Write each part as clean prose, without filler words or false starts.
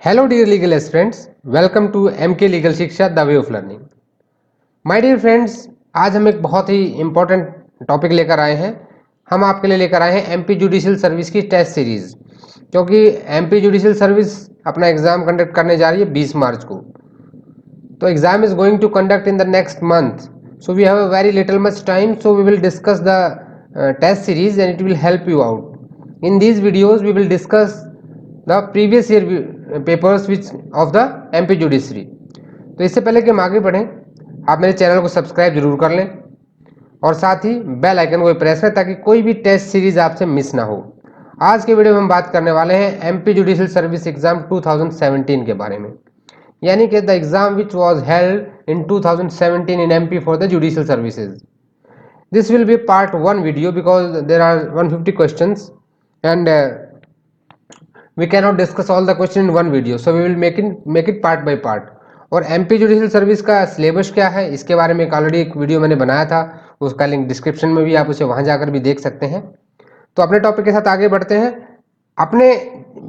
Hello dear legal aspirants, welcome to MK legal Shiksha the way of learning. My dear friends, आज हम एक बहुत ही important topic लेकर आए हैं। हम आपके लिए लेकर आए हैं एमपी जुडिशियल सर्विस की टेस्ट सीरीज, क्योंकि एमपी जुडिशियल सर्विस अपना एग्जाम कंडक्ट करने जा रही है 20 मार्च को। तो exam is going to conduct in the next month, so we have a very little much time, so we will discuss the test series and it will help you out. In these videos we will discuss the previous year papers which of the MP judiciary. तो इससे पहले कि हम आगे बढ़ें, आप मेरे channel को सब्सक्राइब जरूर कर लें और साथ ही बेल आइकन को प्रेस करें ताकि कोई भी टेस्ट सीरीज आपसे मिस ना हो। आज के वीडियो में हम बात करने वाले हैं एमपी जुडिशियल सर्विस एग्जाम 2017 के बारे में, यानी कि the exam which was held in 2017 in MP for the judicial services. This will be part 1 video because there are 150 questions and we cannot discuss all the question in one video, so we will make it part by part। और MP judicial service का syllabus क्या है इसके बारे में already एक video मैंने बनाया था, उसका लिंक डिस्क्रिप्शन में भी, आप उसे वहां जाकर भी देख सकते हैं। तो अपने टॉपिक के साथ आगे बढ़ते हैं। अपने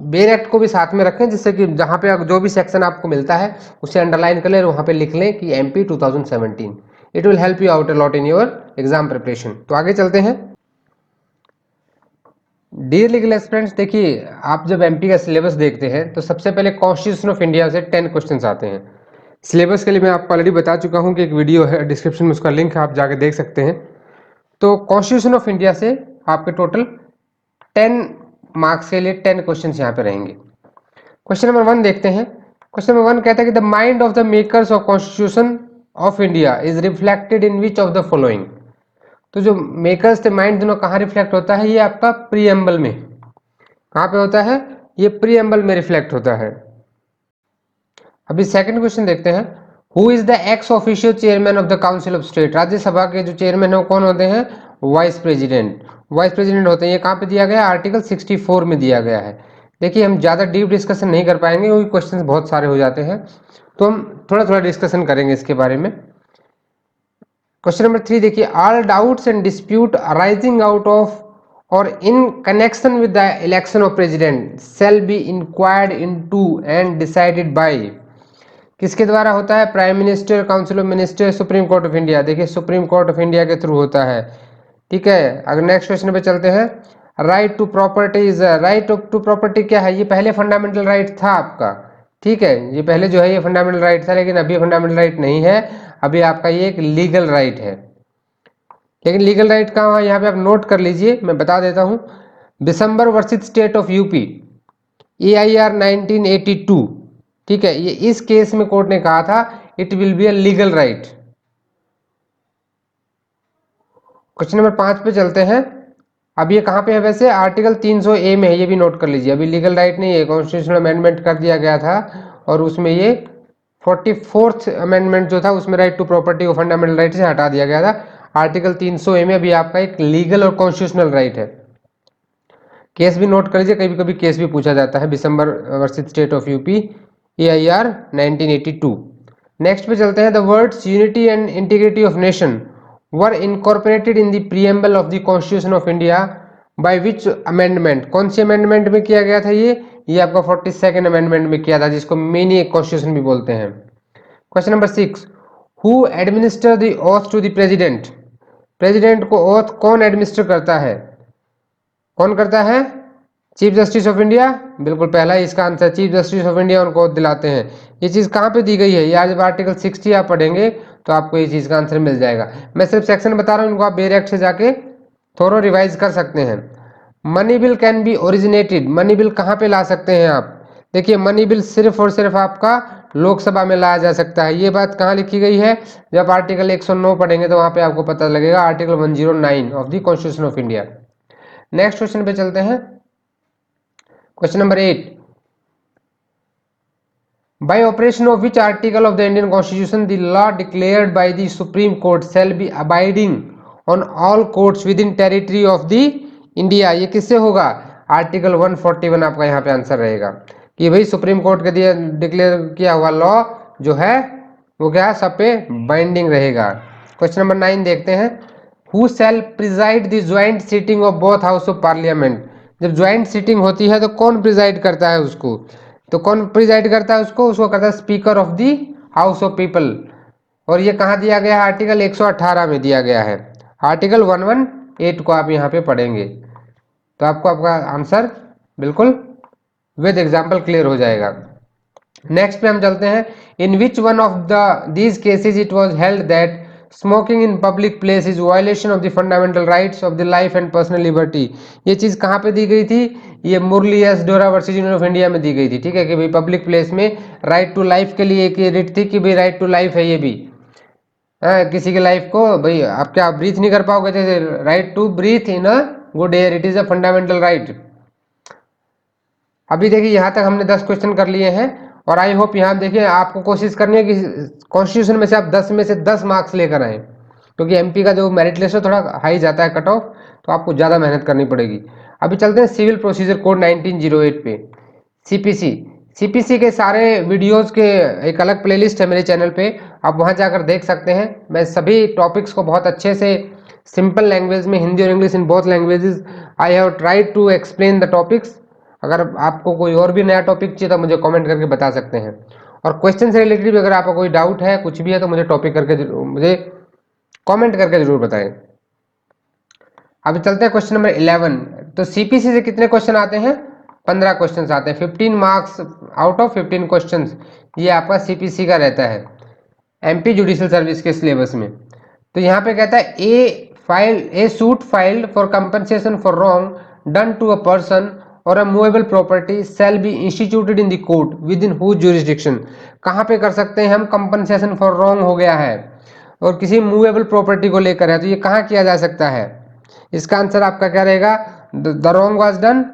बेन एक्ट को भी साथ में रखें, जिससे कि जहां पे जो भी सेक्शन आपको मिलता है उसे अंडरलाइन कर लें और वहां पे लिख लें कि MP 2017। It will help you out a lot in your exam preparation. तो आगे चलते हैं। डियर लीगल एस्पिरेंट्स, देखिए, आप जब एमपी का सिलेबस देखते हैं तो सबसे पहले कॉन्स्टिट्यूशन ऑफ इंडिया से 10 क्वेश्चंस आते हैं। सिलेबस के लिए मैं आपको ऑलरेडी बता चुका हूं कि एक वीडियो है, डिस्क्रिप्शन में उसका लिंक है, आप जाके देख सकते हैं। तो कॉन्स्टिट्यूशन ऑफ इंडिया से आपके टोटल 10 मार्क्स के लिए 10 क्वेश्चन यहाँ पे रहेंगे। क्वेश्चन नंबर 1 देखते हैं। क्वेश्चन नंबर 1 कहता है कि the mind of the makers of constitution of India is reflected in which of the following. तो जो मेकर्स थे माइंड दोनों कहाँ रिफ्लेक्ट होता है? ये आपका प्रीएम्बल में। कहाँ पे होता है? ये प्रीएम्बल में रिफ्लेक्ट होता है। अभी सेकंड क्वेश्चन देखते हैं। Who is the x official chairman of the council of state. Rajya Sabha के जो चेयरमैन है वो कौन होते हैं? Vice president. वाइस प्रेसिडेंट होते हैं। ये कहाँ पे दिया गया है? आर्टिकल 64 में दिया गया है। देखिए, हम ज़्यादा डीप डिस्कशन नहीं कर पाएंगे क्योंकि क्वेश्चन बहुत सारे हो जाते हैं, तो हम थोड़ा थोड़ा डिस्कशन करेंगे इसके बारे में। क्वेश्चन नंबर 3 देखिए। All doubts and dispute arising out of or in connection with the election of president shall be inquired into and decided by. किसके द्वारा होता है? Prime minister, council of minister, supreme court of India. देखिए, supreme court of India के through होता है। ठीक है, अगर नेक्स्ट क्वेश्चन पे चलते हैं। Right to property is, right to property क्या है? ये पहले फंडामेंटल राइट था आपका। ठीक है, ये पहले जो है ये फंडामेंटल राइट था, लेकिन अभी फंडामेंटल राइट नहीं है, अभी आपका ये एक लीगल राइट है। लेकिन लीगल राइट कहाँ है? यहाँ पे आप नोट कर लीजिए, मैं बता देता हूँ। December versus state of UP, AIR 1982। ठीक है, ये इस केस में कोर्ट ने कहा था it will be a legal right. Question number 5 पे चलते हैं। अब ये कहाँ पे है? वैसे आर्टिकल 300A में है, ये भी नोट कर लीजिए। अभी लीगल राइट नहीं है, कॉन्स्टिट्यूशनल अमेंडमेंट कर दिया गया था और उसमें ये 44th अमेंडमेंट जो था उसमें राइट टू प्रॉपर्टी को फंडामेंटल राइट से हटा दिया गया था। आर्टिकल 300A में अभी आपका एक लीगल और कॉन्स्टिट्यूशनल राइट है। केस भी नोट कर लीजिए, कभी कभी केस भी पूछा जाता है। December versus state of UP, AIR 1982। Next पे चलते हैं। The words unity and integrity of nation were incorporated in the preamble of the constitution of India by which amendment. कौन सी अमेंडमेंट में किया गया था? ये आपका 42nd अमेंडमेंट में किया था, जिसको मिनी कॉन्स्टिट्यूशन भी बोलते हैं। Question number 6। Who administer the oath to the president. President को ओथ कौन एडमिनिस्टर करता है? कौन करता है? Chief justice of India. बिल्कुल पहला ही इसका answer, chief justice of India उनको दिलाते हैं। ये चीज कहाँ पे दी गई है? यार जब आर्टिकल 60 आप पढ़ेंगे तो आपको ये चीज का आंसर मिल जाएगा। मैं सिर्फ सेक्शन बता रहा हूँ, इनको आप डायरेक्ट से जाके थोड़ा रिवाइज कर सकते हैं। Money bill can be originated. Money bill कहाँ पे ला सकते हैं आप? देखिए, मनी बिल सिर्फ और सिर्फ आपका लोकसभा में लाया जा सकता है। ये बात कहाँ लिखी गई है? जब आर्टिकल 109 पढ़ेंगे तो वहां पे आपको पता लगेगा, article 109 of the constitution of India. Next question पे चलते हैं। Question number 8। Bye operation of which article of the Indian constitution the law declared by the supreme court shall be abiding on all courts with in territory of the India. ये किससे होगा? Article 141 आपका यहाँ पे answer रहेगा कि भाई supreme court के दिया डिक्लेयर किया हुआ लॉ जो है वो क्या है? सब पे बाइंडिंग रहेगा। क्वेश्चन नंबर 9 देखते हैं। Who shall preside the joint sitting of both house of parliament. जब ज्वाइंट सीटिंग होती है तो कौन प्रिजाइड करता है उसको? तो कौन प्रिजाइड करता है उसको? उसको करता है speaker of the house of people. और ये कहाँ दिया गया है? आर्टिकल 118 में दिया गया है। आर्टिकल 118 को आप यहाँ पे पढ़ेंगे तो आपको आपका आंसर बिल्कुल विद एग्जाम्पल क्लियर हो जाएगा। नेक्स्ट पे हम चलते हैं। In which one of these cases it was held that smoking in public place is violation of the fundamental rights of the life and personal liberty. ये चीज कहाँ पे दी गई थी? ये Murli S Deora versus union of India में दी गई थी। ठीक है कि भाई पब्लिक प्लेस में राइट टू लाइफ के लिए एक रिट थी कि भाई राइट टू लाइफ है ये भी। किसी की लाइफ को भाई आप क्या ब्रीथ नहीं कर पाओगे? Right to breathe in a good air, it is a fundamental right. अभी देखिए यहाँ तक हमने 10 क्वेश्चन कर लिए हैं और आई होप यहाँ देखिए आपको कोशिश करनी है कि कॉन्स्टिट्यूशन में से आप 10 में से 10 मार्क्स लेकर आए, क्योंकि एमपी का जो मेरिट लिस्ट है थोड़ा हाई जाता है कट ऑफ, तो आपको ज़्यादा मेहनत करनी पड़ेगी। अभी चलते हैं सिविल प्रोसीजर कोड 1908 पे। सीपीसी, सीपीसी के सारे वीडियोस के एक अलग प्लेलिस्ट है मेरे चैनल पे, आप वहाँ जाकर देख सकते हैं। मैं सभी टॉपिक्स को बहुत अच्छे से सिंपल लैंग्वेज में, हिंदी और English in both languages I have tried to explain the topics. अगर आपको कोई और भी नया टॉपिक चाहिए तो मुझे कमेंट करके बता सकते हैं। और क्वेश्चन से रिलेटेड भी अगर आपको कोई डाउट है, कुछ भी है, तो मुझे टॉपिक करके मुझे कमेंट करके जरूर बताएं। अभी चलते हैं क्वेश्चन नंबर 11। तो सीपीसी से कितने क्वेश्चन आते हैं? 15 क्वेश्चन आते हैं। 15 मार्क्स आउट ऑफ 15 क्वेश्चन ये आपका सीपीसी का रहता है एमपी जुडिशियल सर्विस के सिलेबस में। तो यहाँ पे कहता है a suit filed for compensation for wrong done to a person or a movable property shall be instituted in the court within whose jurisdiction. कहाँ पे कर सकते हैं हम? कंपनसेशन फॉर रॉन्ग हो गया है और किसी मूवेबल प्रॉपर्टी को लेकर है, तो ये कहाँ किया जा सकता है? इसका आंसर आपका क्या रहेगा? The wrong was done.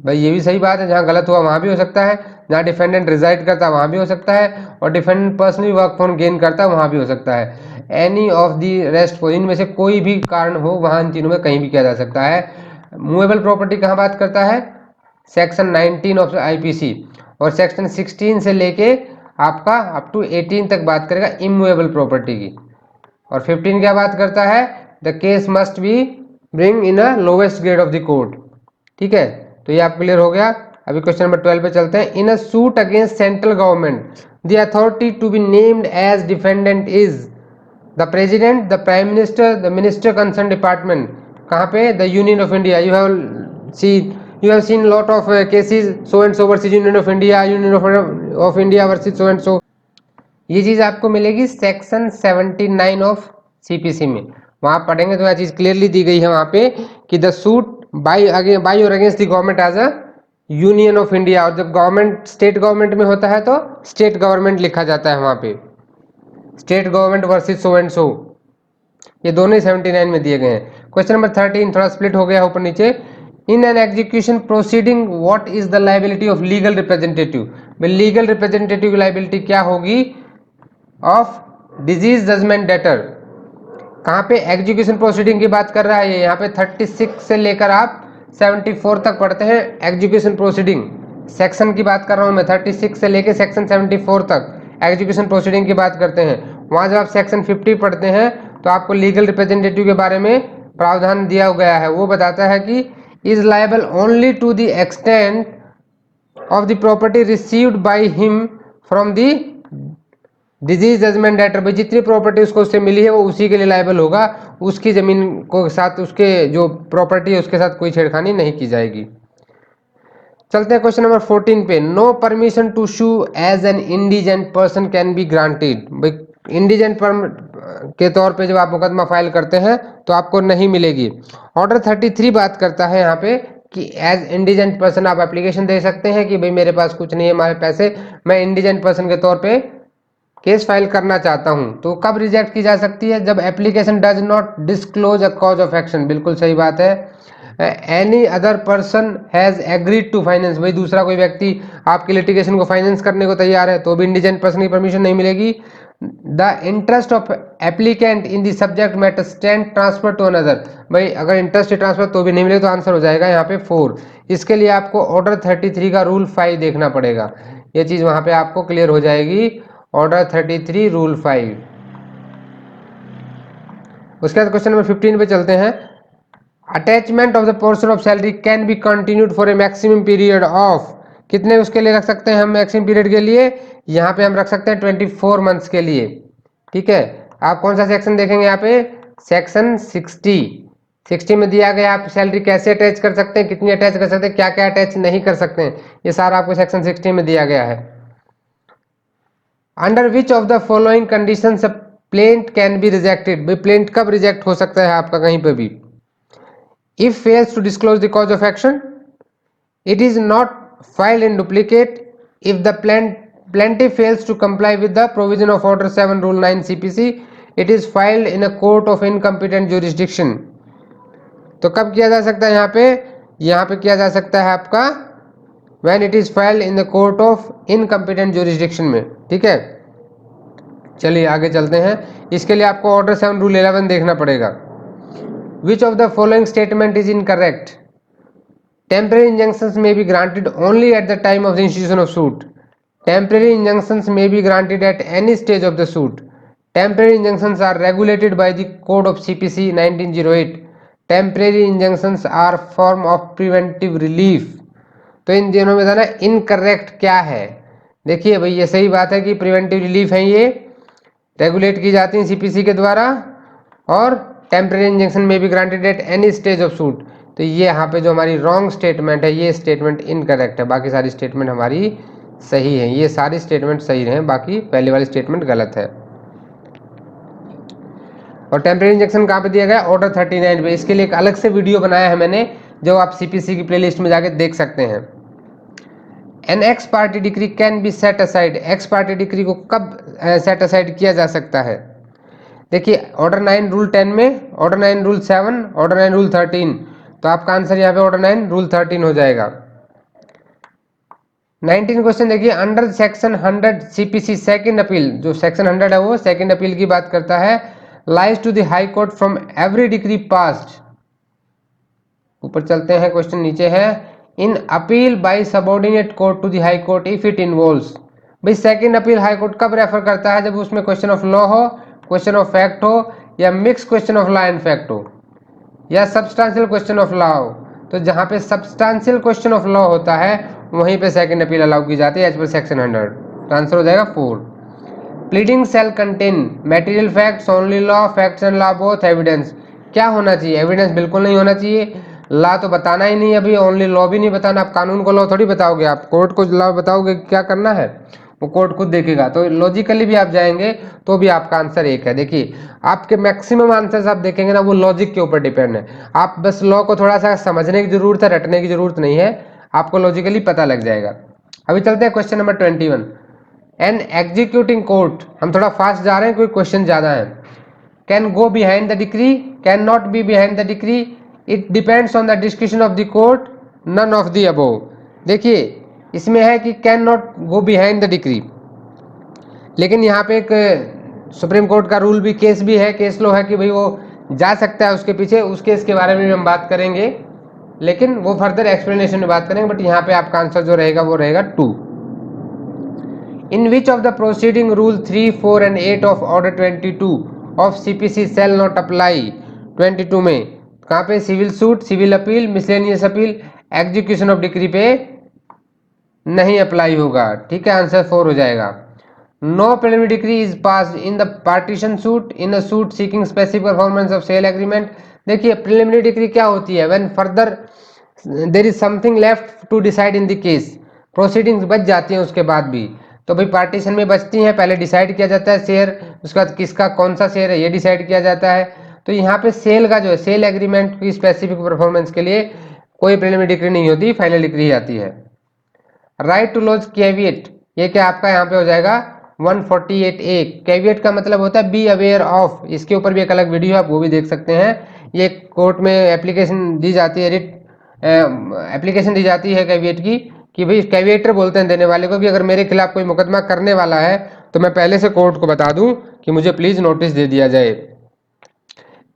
भाई ये भी सही बात है, जहाँ गलत हुआ वहाँ भी हो सकता है, जहाँ डिफेंडेंट रिजाइड करता है वहाँ भी हो सकता है, और defendant personally work for gain करता है वहाँ भी हो सकता है। Any of the rest for, इनमें से कोई भी कारण हो वहाँ इन तीनों में कहीं भी किया जा सकता है। मूवेबल प्रॉपर्टी कहाँ बात करता है? सेक्शन 19 ऑफ आईपीसी, और सेक्शन 16 से लेके आपका अप टू 18 तक बात करेगा इमूवेबल प्रॉपर्टी की। और 15 क्या बात करता है? The case must be bring in a lowest grade of the court. ठीक है, तो ये आप क्लियर हो गया। अभी क्वेश्चन नंबर 12 पे चलते हैं। In a suit against central government the authority to be named as defendant is the president, the prime minister, the minister concern department. कहाँ पे? The union of India. You have seen lot of cases, so and so versus union of India, union of India versus so and so. ये चीज आपको मिलेगी section 79 of CPC में। वहां पढ़ेंगे तो यह चीज क्लियरली दी गई है वहां पे कि द सूट बाई और against the government as a union of India, और जब गवर्नमेंट स्टेट गवर्नमेंट में होता है तो स्टेट गवर्नमेंट लिखा जाता है वहां पे, state government versus so and so. ये दोनों ही 79 में दिए गए हैं। क्वेश्चन नंबर 13 थोड़ा स्प्लिट हो गया ऊपर नीचे। In an execution proceeding what is the liability of legal representative. Legal representative liability क्या होगी ऑफ डिजीज जजमेंट डेटर? कहाँ पे? एग्जीक्यूशन प्रोसीडिंग की बात कर रहा है ये। यहाँ पे 36 से लेकर आप 74 तक पढ़ते हैं एग्जीक्यूशन प्रोसीडिंग। सेक्शन की बात कर रहा हूँ मैं, 36 से लेकर सेक्शन 74 तक एग्जीक्यूशन प्रोसीडिंग की बात करते हैं। वहाँ जब आप सेक्शन 50 पढ़ते हैं तो आपको लीगल रिप्रेजेंटेटिव के बारे में प्रावधान दिया गया है। वो बताता है कि is liable only to the extent of the property received by him from the deceased judgment debtor. भाई जितनी प्रॉपर्टी उसको उससे मिली है वो उसी के लिए लायबल होगा, उसकी जमीन को साथ उसके जो प्रॉपर्टी है उसके साथ कोई छेड़खानी नहीं की जाएगी। चलते हैं क्वेश्चन नंबर 14 पे। No permission to sue as an indigent person can be granted. भाई इंडिजेंट के तौर पे जब आप मुकदमा फाइल करते हैं तो आपको नहीं मिलेगी। ऑर्डर 33 बात करता है यहाँ पे कि एज इंडिजेंट पर्सन आप एप्लीकेशन दे सकते हैं कि भाई मेरे पास कुछ नहीं है, हमारे पैसे, मैं इंडिजेंट पर्सन के तौर पे केस फाइल करना चाहता हूं। तो कब रिजेक्ट की जा सकती है? जब application does not disclose a cause of action. बिल्कुल सही बात है। Any other person has agreed to finance. भाई दूसरा कोई व्यक्ति आपके लिटिगेशन को फाइनेंस करने को तैयार है तो भी इंडिजेंट पर्सन की परमिशन नहीं मिलेगी। The interest of applicant in the subject matter stand transfer to another. भाई अगर इंटरेस्ट ट्रांसफर तो भी नहीं मिले तो आंसर हो जाएगा यहाँ पे 4। इसके लिए आपको ऑर्डर 33 का रूल 5 देखना पड़ेगा, ये चीज वहां पे आपको क्लियर हो जाएगी। Order 33 rule 5। उसके बाद क्वेश्चन नंबर 15 पे चलते हैं। Attachment of the portion of salary can be continued for a maximum period of. कितने उसके लिए रख सकते हैं हम मैक्सिमम पीरियड के लिए, यहाँ पे हम रख सकते हैं 24 मंथ्स के लिए। ठीक है, आप कौन सा सेक्शन देखेंगे यहाँ पे, सेक्शन 60 में दिया गया आप सैलरी कैसे अटैच कर सकते हैं, कितनी अटैच कर सकते हैं, क्या क्या अटैच नहीं कर सकते हैं, ये सारा आपको सेक्शन 60 में दिया गया है। Under which of the following condition plaint can be rejected, भाई प्लेंट कब रिजेक्ट हो सकता है आपका कहीं पे भी, if fails to disclose the cause of action, it is not filed in duplicate, if the plaintiff fails to comply with the provision of order 7 rule 9 cpc, it is filed in a court of incompetent jurisdiction। तो कब किया जा सकता है यहाँ पे किया जा सकता है आपका when it is filed in the court of incompetent jurisdiction में। ठीक है, चलिए आगे चलते हैं। इसके लिए आपको ऑर्डर 7 रूल 11 देखना पड़ेगा। which of the following statement is incorrect, temporary injunctions may be granted only at the time of the institution of suit, temporary injunctions may be granted at any stage of the suit, temporary injunctions are regulated by the code of cpc 1908, temporary injunctions are form of preventive relief। तो इन दोनों में था ना incorrect क्या है, देखिए भाई ये सही बात है कि प्रिवेंटिव रिलीफ है, ये रेगुलेट की जाती है सीपीसी के द्वारा, और टेम्परेरी इंजेक्शन में भी granted at any stage of suit. तो ये यहाँ पे जो हमारी रॉन्ग स्टेटमेंट है, ये स्टेटमेंट इनकरेक्ट है, बाकी सारी स्टेटमेंट हमारी सही है, ये सारी स्टेटमेंट सही रहे, बाकी पहले वाली स्टेटमेंट गलत है। और टेम्परेरी इंजेक्शन कहाँ पे दिया गया, ऑर्डर 39 पे, इसके लिए एक अलग से वीडियो बनाया है मैंने, जो आप सीपीसी की प्लेलिस्ट में जाके देख सकते हैं। An ex parte decree can be set aside, ex parte decree को कब सेट असाइड किया जा सकता है, देखिए ऑर्डर 9 रूल 10 में, ऑर्डर 9 रूल 7, ऑर्डर 9 रूल 13, तो आपका आंसर यहाँ पे ऑर्डर 9 रूल 13 हो जाएगा। 19 क्वेश्चन देखिए, under section 100 CPC second appeal, जो सेक्शन 100 है वो सेकंड अपील की बात करता है, lies to the high court from every decree passed. ऊपर चलते हैं, क्वेश्चन नीचे है, in appeal by subordinate court to the high court if it involves, भाई सेकंड अपील हाई कोर्ट कब रेफर करता है, जब उसमें क्वेश्चन ऑफ लॉ हो, क्वेश्चन ऑफ फैक्ट हो, या mix question of law and fact हो, या सब्सटेंशियल क्वेश्चन ऑफ लॉ हो। तो जहां पे सब्सटेंशियल क्वेश्चन ऑफ लॉ होता है वहीं पे सेकंड अपील अलाउ की जाती है एज पर सेक्शन 100। आंसर हो जाएगा 4। Pleading shall contain material facts only law, facts and law both evidence, क्या होना चाहिए, एविडेंस बिल्कुल नहीं होना चाहिए, लॉ तो बताना ही नहीं, अभी ओनली लॉ भी नहीं बताना, आप कानून को लॉ थोड़ी बताओगे, आप कोर्ट को लॉ बताओगे, क्या करना है वो कोर्ट खुद देखेगा। तो लॉजिकली भी आप जाएंगे तो भी आपका आंसर एक है। देखिए आपके मैक्सिमम आंसर्स आप देखेंगे ना, वो लॉजिक के ऊपर डिपेंड है, आप बस लॉ को थोड़ा सा समझने की जरूरत है, रटने की जरूरत नहीं है, आपको लॉजिकली पता लग जाएगा। अभी चलते हैं question number 21। An executing court, हम थोड़ा फास्ट जा रहे हैं, कोई क्वेश्चन ज्यादा है, can go behind the decree, can not be behind the decree, it depends on the description of the court, none of the above. देखिए इसमें है कि can not go behind the decree, लेकिन यहाँ पे एक सुप्रीम कोर्ट का rule भी, केस भी है, केस लो है कि भाई वो जा सकता है उसके पीछे, उस केस के बारे में भी हम बात करेंगे, लेकिन वो फर्दर एक्सप्लेनेशन में बात करेंगे। बट यहाँ पे आपका आंसर जो रहेगा वो रहेगा 2। In which of the proceeding rule 3, 4 and 8 of order 22 of CPC shall not apply. 22 में कहाँ पे, civil suit, civil appeal, miscellaneous appeal, execution of decree पे नहीं अप्लाई होगा। ठीक है, आंसर 4 हो जाएगा। No preliminary decree is passed in the partition suit in a suit seeking specific performance of sale agreement. देखिए प्रिलिमिनरी डिक्री क्या होती है, when further there is something left to decide in the case, proceedings बच जाती हैं उसके बाद भी, तो भाई पार्टीशन में बचती हैं, पहले डिसाइड किया जाता है शेयर, उसके बाद किसका कौन सा शेयर है ये डिसाइड किया जाता है। तो यहाँ पे सेल का जो है, सेल एग्रीमेंट की स्पेसिफिक परफॉर्मेंस के लिए कोई प्रिलिमिनरी डिक्री नहीं होती, फाइनल डिक्री ही आती है। राइट टू लॉज कैविएट, ये क्या आपका यहाँ पे हो जाएगा 148A। कैविएट का मतलब होता है बी अवेयर ऑफ, इसके ऊपर भी एक अलग वीडियो आप वो भी देख सकते हैं। ये कोर्ट में एप्लीकेशन दी जाती है, रिट एप्लीकेशन दी जाती है कैविएट की, कि भाई कैविएटर बोलते हैं देने वाले को, कि अगर मेरे खिलाफ कोई मुकदमा करने वाला है तो मैं पहले से कोर्ट को बता दूं कि मुझे प्लीज नोटिस दे दिया जाए।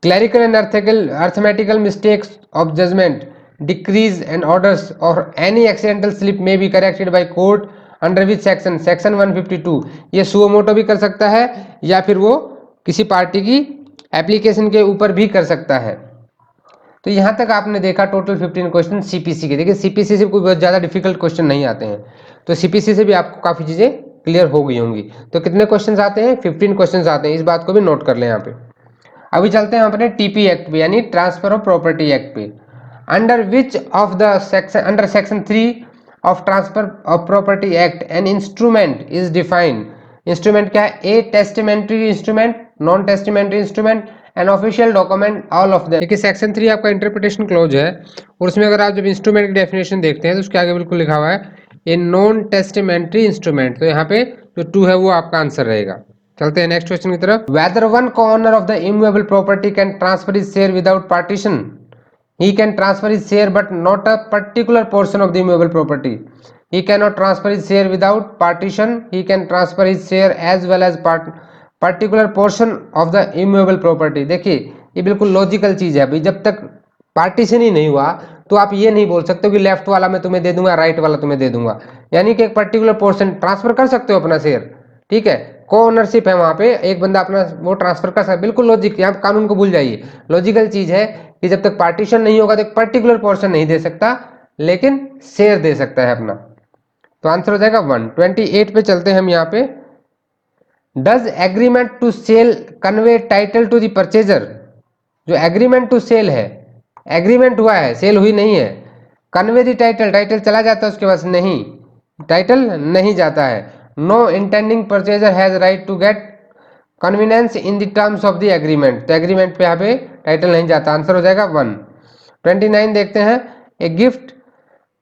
Clerical and arithmetical mistakes of judgment, decrees and orders or any accidental slip may be corrected by court under which section, section 152। ये सुओमोटो भी कर सकता है या फिर वो किसी पार्टी की एप्लीकेशन के ऊपर भी कर सकता है। तो यहाँ तक आपने देखा टोटल 15 क्वेश्चन सीपीसी के। देखिए सीपीसी से कोई बहुत ज़्यादा डिफिकल्ट क्वेश्चन नहीं आते हैं, तो सीपीसी से भी आपको काफ़ी चीज़ें क्लियर हो गई होंगी। तो कितने क्वेश्चन आते हैं? 15 क्वेश्चन आते हैं, इस बात को भी नोट कर लें यहाँ पे। अभी चलते हैं अपने टीपी एक्ट पे, यानी ट्रांसफर ऑफ प्रॉपर्टी एक्ट पे। Under which of the section, under section 3 of transfer of property act an instrument is defined. Instrument क्या है? A testamentary instrument, non testamentary instrument, an official document, all of them. देखिए section 3 आपका interpretation clause है, और उसमें अगर आप जब इंस्ट्रूमेंट की डेफिनेशन देखते हैं तो उसके आगे बिल्कुल लिखा हुआ है ए नॉन टेस्टिमेंट्री इंस्ट्रूमेंट। तो यहाँ पे जो 2 है वो आपका आंसर रहेगा। चलते हैं नेक्स्ट क्वेश्चन की तरफ। Whether one co-owner of the immovable property can transfer his share without partition. He can transfer his share but not a particular portion of the immovable property. He cannot transfer his share without partition. He can transfer his share as well as particular portion of the immovable property. देखिए ये बिल्कुल logical चीज है भाई, जब तक partition ही नहीं हुआ तो आप ये नहीं बोल सकते कि लेफ्ट वाला मैं तुम्हें दे दूंगा, राइट वाला तुम्हें दे दूंगा। यानी कि एक पर्टिकुलर पोर्शन ट्रांसफर कर सकते हो अपना शेयर, ठीक है, को ओनरशिप है वहां पे, एक बंदा अपना वो ट्रांसफर कर सकता है। बिल्कुल लॉजिक, यहाँ कानून को भूल जाइए, लॉजिकल चीज है कि जब तक पार्टीशन नहीं होगा तो एक पर्टिकुलर पोर्शन नहीं दे सकता, लेकिन शेयर दे सकता है अपना। तो आंसर हो जाएगा 1। 28 पे चलते हैं हम यहाँ पे। Does agreement to sale convey title to the purchaser. जो एग्रीमेंट टू सेल है, एग्रीमेंट हुआ है, सेल हुई नहीं है। कन्वे द टाइटल, टाइटल चला जाता है उसके पास? नहीं, टाइटल नहीं जाता है। No intending purchaser has right to get conveyance in the terms of the agreement. तो एग्रीमेंट पे यहाँ पे टाइटल नहीं जाता, आंसर हो जाएगा 1। 29 देखते हैं। A gift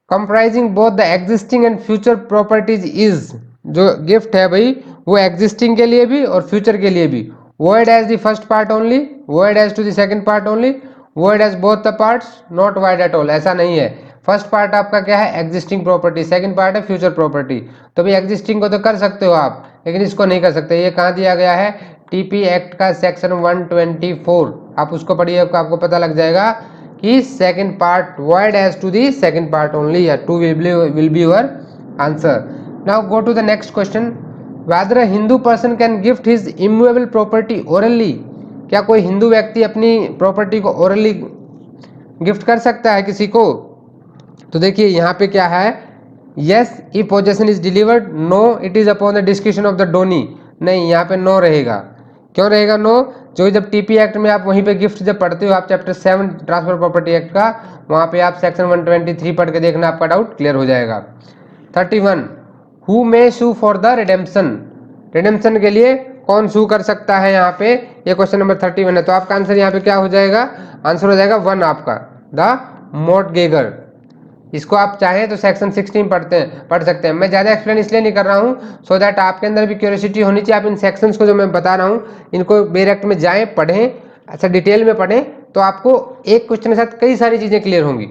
comprising both the existing and future properties is. जो गिफ्ट है भाई वो एग्जिस्टिंग के लिए भी और फ्यूचर के लिए भी। void as the first part only, void as to the second part only, void as both the parts, not void at all। ऐसा नहीं है। फर्स्ट पार्ट आपका क्या है? एग्जिस्टिंग प्रॉपर्टी, सेकंड पार्ट है फ्यूचर प्रॉपर्टी। तो भाई एग्जिस्टिंग को तो कर सकते हो आप, लेकिन इसको नहीं कर सकते। ये कहाँ दिया गया है? टीपी एक्ट का सेक्शन 124, आप उसको पढ़िए, आपको पता लग जाएगा कि second part void as to the second part only, या 2 will be your answer। now go to the next question। whether a Hindu person can gift his immovable property orally। क्या कोई हिंदू व्यक्ति अपनी प्रॉपर्टी को ओरली गिफ्ट कर सकता है किसी को? तो देखिए यहाँ पे क्या है, yes if possession is delivered, no it is upon the description of the donee. नहीं, यहाँ पे नो रहेगा। क्यों रहेगा नो? जो जब टीपी एक्ट में आप वहीं पे गिफ्ट जब पढ़ते हो, आप चैप्टर 7 ट्रांसफर प्रॉपर्टी एक्ट का, वहां पे आप सेक्शन 123 पढ़ के देखना, आपका डाउट क्लियर हो जाएगा। 31 who may sue for the redemption. Redemption के लिए कौन सू कर सकता है यहाँ पे? ये क्वेश्चन नंबर 31 है। तो आपका आंसर यहाँ पे क्या हो जाएगा? आंसर हो जाएगा 1 आपका, द मॉर्टगेगर। इसको आप चाहें तो सेक्शन 16 पढ़ सकते हैं। मैं ज़्यादा एक्सप्लेन इसलिए नहीं कर रहा हूँ, सो दैट आपके अंदर भी क्यूरियोसिटी होनी चाहिए। आप इन सेक्शंस को जो मैं बता रहा हूँ इनको डायरेक्ट में जाएं, पढ़ें, अच्छा डिटेल में पढ़ें, तो आपको एक क्वेश्चन के साथ कई सारी चीज़ें क्लियर होंगी।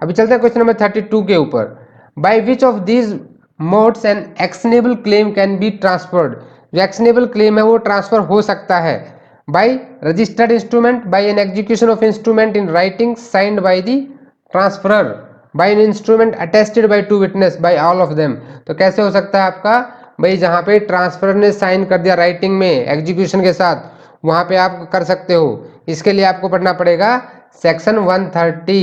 अभी चलते हैं क्वेश्चन नंबर 32 के ऊपर। By which of these modes an actionable claim can be transferred. जो एक्शनेबल क्लेम है वो ट्रांसफर हो सकता है by registered instrument, by an execution of instrument in writing signed by the transferor, by an instrument attested by 2 witness, by all of them। तो कैसे हो सकता है आपका? भाई जहां पे ट्रांसफर ने साइन कर दिया राइटिंग में एग्जीक्यूशन के साथ, वहां पे आप कर सकते हो। इसके लिए आपको पढ़ना पड़ेगा section 130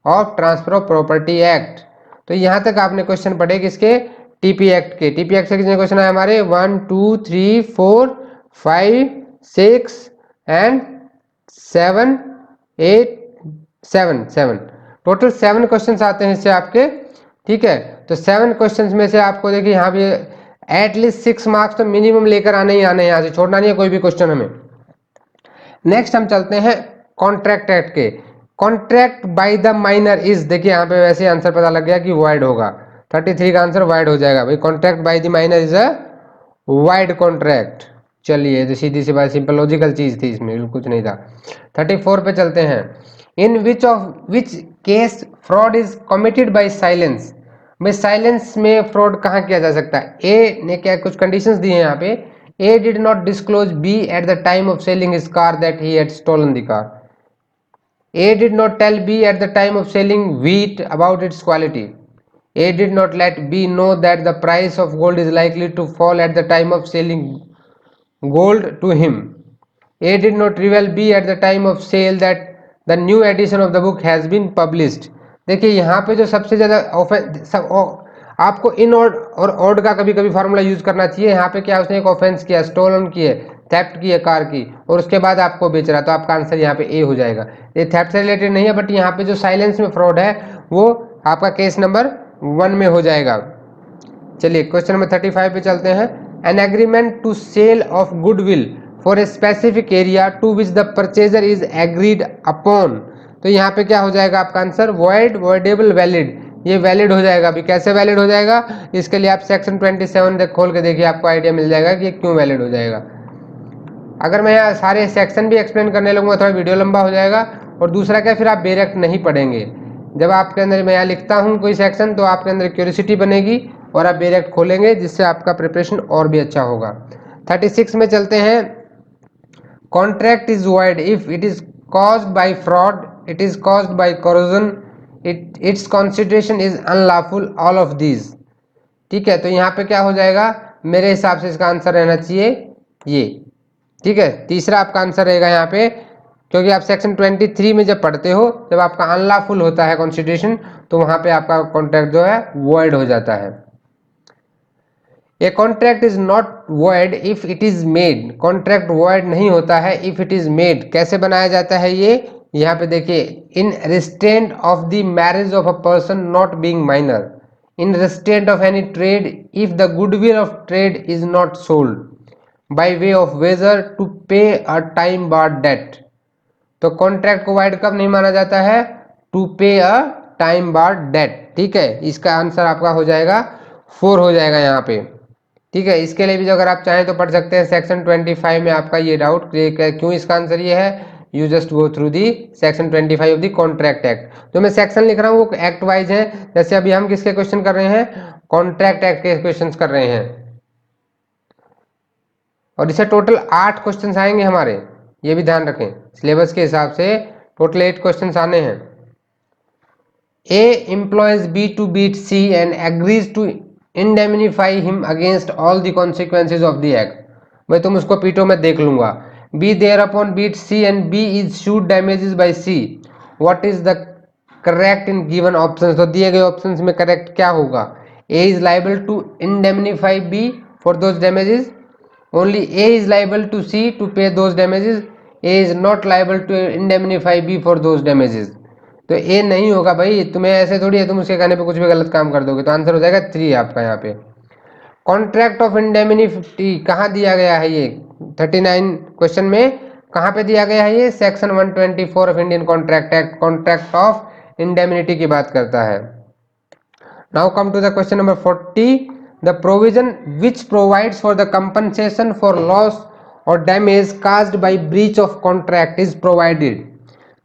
of transfer of property act. तो यहां तक आपने क्वेश्चन पढ़े किसके? टीपी एक्ट के। टीपी एक्ट से कितने क्वेश्चन आए हमारे? 1 2 3 4 5 6 एंड 7 8 7 टोटल 7 क्वेश्चंस आते हैं इससे आपके, ठीक है। तो 7 क्वेश्चंस में से आपको देखिए यहाँ पे एटलीस्ट 6 मार्क्स तो मिनिमम लेकर आने ही आने, यहाँ से छोड़ना नहीं है कोई भी क्वेश्चन हमें। नेक्स्ट हम चलते हैं कॉन्ट्रैक्ट एक्ट के। Contract by the minor is, देखिए यहाँ पे वैसे आंसर पता लग गया कि वाइड होगा। 33 का आंसर वाइड हो जाएगा भाई। Contract by the minor is a wide contract. चलिए तो सीधी सी बात, सिंपल लॉजिकल चीज थी, इसमें कुछ नहीं था। 34 पे चलते हैं। In which case fraud is committed by silence. भाई साइलेंस में फ्रॉड कहाँ किया जा सकता है? ए ने क्या कुछ कंडीशंस दी हैं यहाँ पे। A did not disclose B at the time of selling his car that he had stolen the car. A did not tell B at the time of selling wheat about its quality. A did not let B know that the price of gold is likely to fall at the time of selling gold to him. A did not reveal B at the time of sale that the new edition of the book has been published. देखिए यहाँ पे जो सबसे ज़्यादा आपको इन और odd का कभी कभी फार्मूला यूज करना चाहिए। यहाँ पे क्या उसने एक ऑफेंस किया, स्टोलन की है, थेफ्ट की है कार की, और उसके बाद आपको बेच रहा, तो आपका आंसर यहाँ पे ए हो जाएगा। ये थेफ्ट से रिलेटेड नहीं है, बट यहाँ पे जो साइलेंस में फ्रॉड है वो आपका केस नंबर 1 में हो जाएगा। चलिए क्वेश्चन नंबर 35 पे चलते हैं। An agreement to sale of goodwill for a specific area to which the purchaser is agreed upon. तो यहाँ पे क्या हो जाएगा आपका आंसर, वॉइड, वॉइडेबल, वैलिड। ये वैलिड हो जाएगा। अभी कैसे वैलिड हो जाएगा, इसके लिए आप सेक्शन 27 खोल के देखिए, आपको आइडिया मिल जाएगा कि क्यों वैलिड हो जाएगा। अगर मैं यहाँ सारे सेक्शन भी एक्सप्लेन करने लगूंगा थोड़ा वीडियो लंबा हो जाएगा, और दूसरा क्या, फिर आप डायरेक्ट नहीं पढ़ेंगे। जब आपके अंदर मैं यहाँ लिखता हूँ कोई सेक्शन, तो आपके अंदर क्यूरियोसिटी बनेगी और आप डायरेक्ट खोलेंगे, जिससे आपका प्रिपरेशन और भी अच्छा होगा। 36 में चलते हैं। Contract is void if it is caused by fraud, it is caused by corrosion, it's consideration is unlawful, all of these. ठीक है, तो यहाँ पे क्या हो जाएगा, मेरे हिसाब से इसका आंसर रहना चाहिए ये। ठीक है, तीसरा आपका आंसर रहेगा यहाँ पे, क्योंकि आप सेक्शन 23 में जब पढ़ते हो, जब आपका अनलॉफुल होता है कंसिडरेशन, तो वहां पे आपका कॉन्ट्रैक्ट जो है वॉइड हो जाता है। A contract is not void if it is made. Contract void नहीं होता है इफ इट इज मेड। कैसे बनाया जाता है ये, यहाँ पे देखिए, in restraint of the marriage of a person not being minor, in restraint of any trade if the goodwill of trade is not sold, by way of wager to pay a time barred debt. तो contract को void कब नहीं माना जाता है, to pay a time barred date. ठीक है, इसका आंसर आपका हो जाएगा 4 हो जाएगा यहाँ पे। ठीक है, इसके लिए भी अगर आप चाहें तो पढ़ सकते हैं सेक्शन 25 में आपका ये डाउट क्यों इसका आंसर ये है। You just go through the section 25 of the contract act. जो मैं सेक्शन लिख रहा हूँ वो एक्ट वाइज है। जैसे अभी हम किसके क्वेश्चन कर रहे हैं, कॉन्ट्रैक्ट एक्ट के क्वेश्चन कर रहे हैं, और इसे टोटल 8 क्वेश्चंस आएंगे हमारे, ये भी ध्यान रखें। सिलेबस के हिसाब से टोटल 8 क्वेश्चंस आने हैं। A employs B to beat C and agrees to indemnify him against all the consequences of the act। भाई तुम उसको पीटो, मैं देख लूंगा। B thereupon beats C and B is sued damages by C। What is the correct in given options? तो दिए गए options में करेक्ट क्या होगा, A is liable to indemnify B for those damages, only A is liable to C to pay those damages, A is not liable to indemnify B for those damages। तो ए नहीं होगा भाई, तुम्हें ऐसे थोड़ी है तुम उसके कहने पे कुछ भी गलत काम कर दोगे। तो आंसर हो जाएगा 3 आपका यहाँ पे। कॉन्ट्रैक्ट ऑफ इंडेमनिटी कहाँ दिया गया है, ये 39 क्वेश्चन में कहाँ पे दिया गया है, ये section 124 of Indian contract act, contract of indemnity की बात करता है। Now come to the question number 40। The provision which provides for the compensation for loss or damage caused by breach of contract is provided.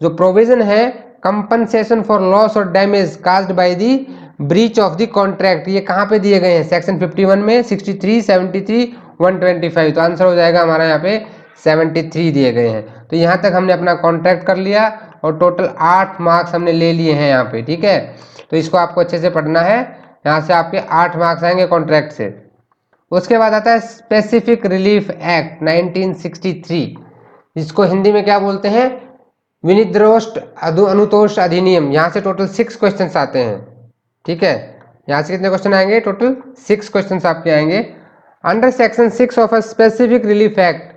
जो provision है compensation for loss or damage caused by the breach of the contract, ये कहाँ पे दिए गए हैं, section 51 में, 63, 73, 125। तो आंसर हो जाएगा हमारा यहाँ पे 73 दिए गए हैं। तो यहाँ तक हमने अपना कॉन्ट्रैक्ट कर लिया और टोटल 8 मार्क्स हमने ले लिए हैं यहाँ पे। ठीक है, तो इसको आपको अच्छे से पढ़ना है, यहाँ से आपके 8 मार्क्स आएंगे कॉन्ट्रैक्ट से। उसके बाद आता है स्पेसिफिक रिलीफ एक्ट 1963, जिसको हिंदी में क्या बोलते हैं, विनिर्दिष्ट अनुतोष अधिनियम। यहाँ से टोटल 6 क्वेश्चन आते हैं। ठीक है, यहाँ से कितने क्वेश्चन आएंगे, टोटल 6 क्वेश्चन आपके आएंगे। Under section 6 of a specific relief act,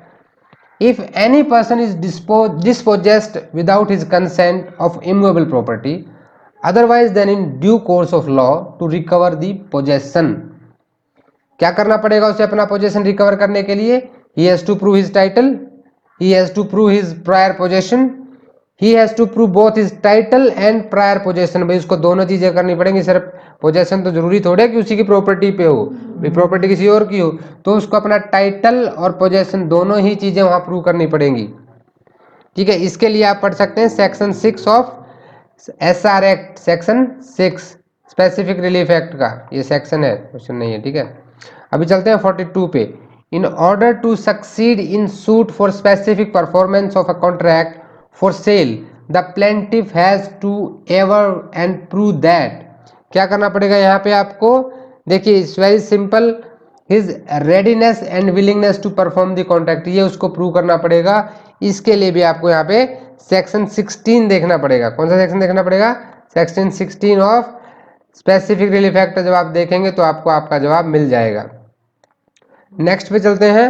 if any person is dispossessed without his consent of immovable property otherwise than in due course of law to recover the possession, क्या करना पड़ेगा उसे अपना possession recover करने के लिए, he has to prove his title, he has to prove his prior possession, he has to prove both his title and prior possession। भाई उसको दोनों चीजें करनी पड़ेंगी, सिर्फ पोजेशन तो जरूरी थोड़े है कि उसी की प्रॉपर्टी पे हो, भाई प्रॉपर्टी किसी और की हो, तो उसको अपना टाइटल और पोजेशन दोनों ही चीजें वहां प्रूव करनी पड़ेंगी। ठीक है, इसके लिए आप पढ़ सकते हैं section 6 of SR act, section 6 specific relief act का ये सेक्शन है, क्वेश्चन नहीं है। ठीक है, अभी चलते हैं 42 पे। In order to succeed in suit for specific performance of a contract for sale the plaintiff has to aver and prove that, क्या करना पड़ेगा यहाँ पे आपको, देखिए it's very simple, his readiness and willingness to perform the contract, ये उसको prove करना पड़ेगा। इसके लिए भी आपको यहाँ पे सेक्शन 16 देखना पड़ेगा। कौन सा सेक्शन देखना पड़ेगा? Section 16 of specific relief act जब आप देखेंगे तो आपको आपका जवाब मिल जाएगा। नेक्स्ट पे चलते हैं।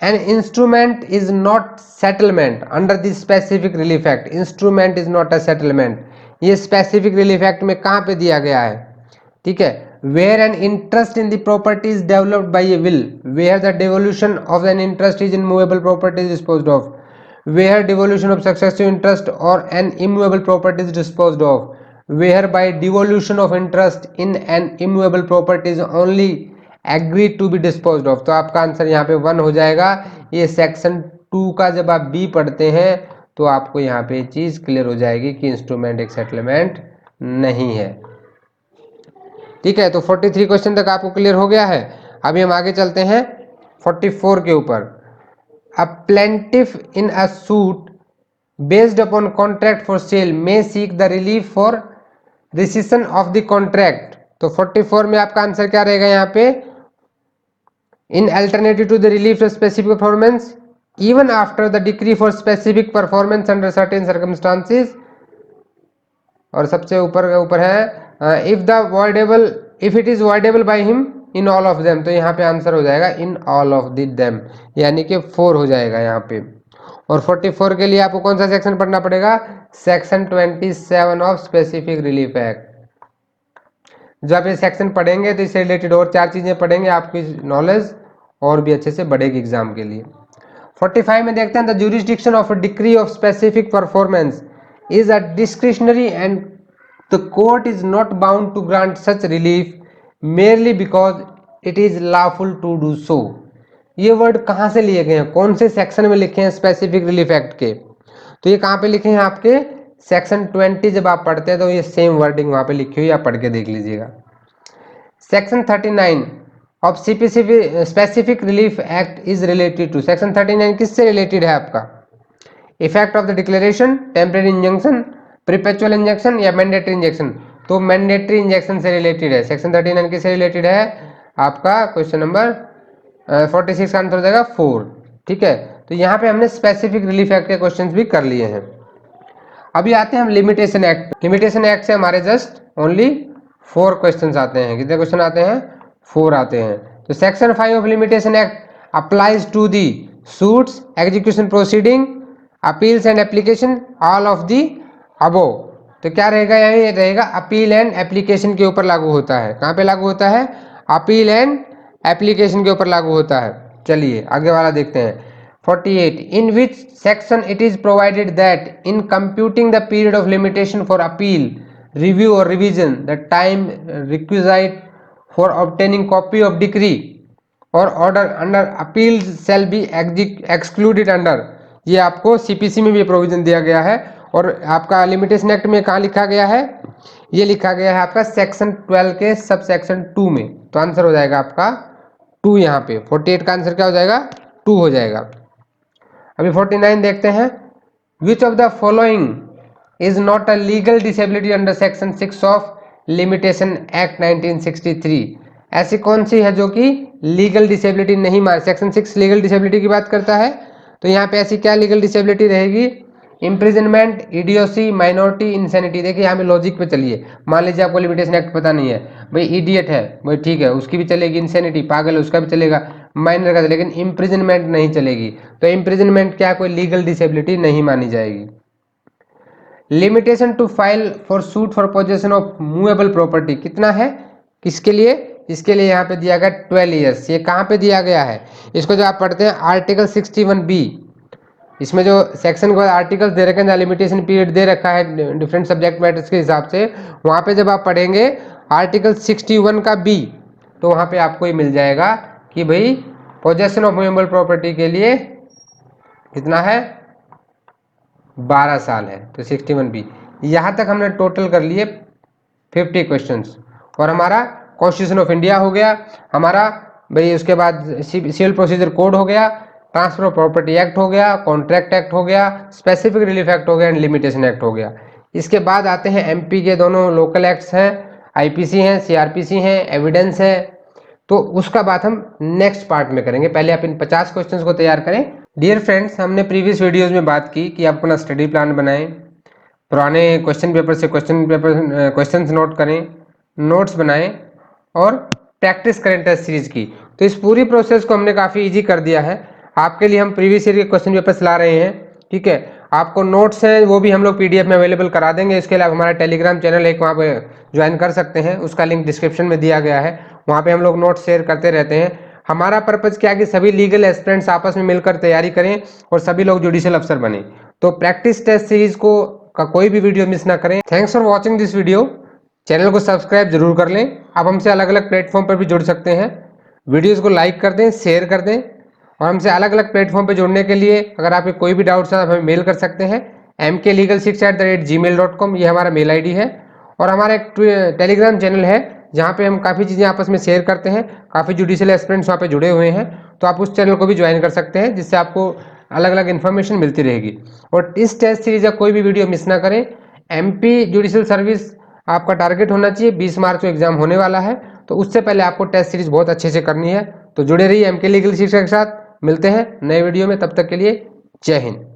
An instrument is not settlement under the specific relief act. Instrument is not a settlement, ये स्पेसिफिक रिलीफ एक्ट में कहां पे दिया गया है? ठीक है, where an interest in the property is developed by a will, where the devolution of an interest is in movable property is disposed of, where devolution of successive interest or an immovable property is disposed of, where by devolution of interest in an immovable property is only agreed to be disposed of। तो आपका answer यहाँ पे 1 हो जाएगा। ये section 2 का जब आप बी पढ़ते हैं तो आपको यहाँ पे चीज क्लियर हो जाएगी कि इंस्ट्रूमेंट एक सेटलमेंट नहीं है। ठीक है, तो 43 क्वेश्चन तक आपको क्लियर हो गया है। अभी हम आगे चलते हैं 44 के ऊपर। A plaintiff in a suit based upon contract for sale may seek the relief for rescission of the contract. तो 44 में आपका आंसर क्या रहेगा यहाँ पे? In alternative to the relief specific performance even after the decree for specific performance under certain circumstances. और सबसे ऊपर है if the voidable, if it is voidable by him in all of them. तो यहाँ पे आंसर हो जाएगा इन all of the them, यानी कि 4 हो जाएगा यहाँ पे। और 44 के लिए आपको कौन सा सेक्शन पढ़ना पड़ेगा? Section 27 of specific relief act. जब ये सेक्शन पढ़ेंगे तो इससे रिलेटेड और 4 चीजें पढ़ेंगे, आपकी नॉलेज और भी अच्छे से बढ़ेगी एग्जाम के लिए। 45 में देखते हैं the jurisdiction of a decree of specific performance is a discretionary and the court is not bound to grant such relief merely because it is lawful to do so. ये वर्ड कहाँ से लिए गए हैं, कौन से सेक्शन में लिखे हैं स्पेसिफिक रिलीफ एक्ट के? तो ये कहाँ पे लिखे हैं आपके सेक्शन 20 जब आप पढ़ते हैं तो ये सेम वर्डिंग वहां पे लिखी हुई, आप पढ़ के देख लीजिएगा। Section 39 of specific relief act is related to. Section 39 किससे रिलेटेड है आपका? Effect of the declaration, temporary injunction, perpetual injection या मैंडेटरी इंजेक्शन। तो मैंडेटरी इंजेक्शन से रिलेटेड है। सेक्शन 39 किससे रिलेटेड है? आपका क्वेश्चन नंबर 46 का आंसर हो जाएगा 4। ठीक है, तो यहाँ पे हमने स्पेसिफिक रिलीफ एक्ट के क्वेश्चंस भी कर लिए हैं। अभी आते हैं हम लिमिटेशन एक्ट। लिमिटेशन एक्ट से हमारे जस्ट ओनली 4 क्वेश्चंस आते हैं। कितने क्वेश्चन आते हैं? 4 आते हैं। तो section 5 of limitation act applies to the suits, execution proceeding, appeals and application, all of the above. तो क्या रहेगा? ये रहेगा अपील एंड एप्लीकेशन के ऊपर लागू होता है। कहाँ पे लागू होता है? अपील एंड एप्लीकेशन के ऊपर लागू होता है। चलिए आगे वाला देखते हैं। 48 in which section it is provided that in computing the period of limitation for appeal, review or revision, the time requisite for obtaining copy of decree or order under appeals shall be excluded under। ये आपको CPC में भी provision दिया गया है। और आपका limitation act में कहाँ लिखा गया है? ये लिखा गया है आपका सेक्शन 12 के सब सेक्शन 2 में। तो आंसर हो जाएगा आपका 2 यहाँ पे। 48 का आंसर क्या हो जाएगा? 2 हो जाएगा। अभी 49 देखते हैं। विच of the following is not a legal disability under section 6 of limitation act 1963। ऐसी कौन सी है जो कि लीगल डिसेबिलिटी नहीं मान? सेक्शन 6 लीगल डिसेबिलिटी की बात करता है, तो यहाँ पे ऐसी क्या लीगल डिसेबिलिटी रहेगी? Imprisonment, idiocy, minority, insanity. देखिए यहाँ पे लॉजिक पे चलिए। मान लीजिए आपको लिमिटेशन एक्ट पता नहीं है, भाई इडियट है, भाई ठीक है उसकी भी चलेगी, इंसैनिटी पागल है उसका भी चलेगा, माइनर का, लेकिन इम्प्रिजनमेंट नहीं चलेगी। तो इम्प्रिजनमेंट क्या कोई लीगल डिसेबिलिटी नहीं मानी जाएगी। Limitation to file for suit for possession of movable property कितना है? किसके लिए? इसके लिए यहाँ पे दिया गया 12 ईयर्स। ये कहाँ पे दिया गया है? इसको जो आप पढ़ते हैं आर्टिकल 61B, इसमें जो सेक्शन के बाद आर्टिकल्स दे रखे हैं, लिमिटेशन पीरियड दे रखा है डिफरेंट सब्जेक्ट मैटर्स के हिसाब से, वहाँ पे जब आप पढ़ेंगे आर्टिकल 61 का बी, तो वहाँ पे आपको ये मिल जाएगा कि भाई पोजेशन ऑफ मूवेबल प्रॉपर्टी के लिए कितना है? 12 साल है। तो 61B। यहाँ तक हमने टोटल कर लिए 50 क्वेश्चंस। और हमारा कॉन्स्टिट्यूशन ऑफ इंडिया हो गया हमारा भाई, उसके बाद सिविल प्रोसीजर कोड हो गया, ट्रांसफर ऑफ प्रॉपर्टी एक्ट हो गया, कॉन्ट्रैक्ट एक्ट हो गया, स्पेसिफिक रिलीफ एक्ट हो गया एंड लिमिटेशन एक्ट हो गया। इसके बाद आते हैं एमपी के दोनों लोकल एक्ट्स हैं, आईपीसी हैं, सीआरपीसी हैं, एविडेंस है। तो उसका बात हम नेक्स्ट पार्ट में करेंगे। पहले आप इन 50 क्वेश्चंस को तैयार करें, डियर फ्रेंड्स, हमने प्रीवियस वीडियोस में बात की कि आप अपना स्टडी प्लान बनाएं, पुराने क्वेश्चन पेपर से क्वेश्चंस नोट करें, नोट्स बनाएं और प्रैक्टिस करें टेस्ट सीरीज की। तो इस पूरी प्रोसेस को हमने काफ़ी इजी कर दिया है। आपके लिए हम प्रीवियस ईयर के क्वेश्चन पेपर्स ला रहे हैं, ठीक है। आपको नोट्स हैं वो भी हम लोग पीडीएफ में अवेलेबल करा देंगे। इसके लिए आप हमारा टेलीग्राम चैनल एक वहाँ पे ज्वाइन कर सकते हैं, उसका लिंक डिस्क्रिप्शन में दिया गया है। वहाँ पे हम लोग नोट्स शेयर करते रहते हैं। हमारा पर्पज़ क्या है कि सभी लीगल एस्पिरेंट्स आपस में मिलकर तैयारी करें और सभी लोग जुडिशियल अफसर बने। तो प्रैक्टिस टेस्ट सीरीज को का कोई भी वीडियो मिस ना करें। Thanks for watching this video. Channel को सब्सक्राइब जरूर कर लें। आप हमसे अलग अलग प्लेटफॉर्म पर भी जुड़ सकते हैं। वीडियोस को लाइक कर दें, शेयर कर दें और हमसे अलग अलग प्लेटफॉर्म पर जुड़ने के लिए अगर आपके कोई भी डाउट्स है आप हमें मेल कर सकते हैं mklegal6@gmail.com, ये हमारा मेल आईडी है। और हमारा एक टेलीग्राम चैनल है जहाँ पे हम काफ़ी चीज़ें आपस में शेयर करते हैं। काफ़ी जुडिशियल एस्पिरेंट्स वहाँ पे जुड़े हुए हैं, तो आप उस चैनल को भी ज्वाइन कर सकते हैं, जिससे आपको अलग अलग इन्फॉर्मेशन मिलती रहेगी। और इस टेस्ट सीरीज का कोई भी वीडियो मिस ना करें। एमपी जुडिशियल सर्विस आपका टारगेट होना चाहिए। 20 मार्च को एग्जाम होने वाला है, तो उससे पहले आपको टेस्ट सीरीज बहुत अच्छे से करनी है। तो जुड़े रहिए एमके लीगल शिक्षा के साथ। मिलते हैं नए वीडियो में, तब तक के लिए जय हिंद।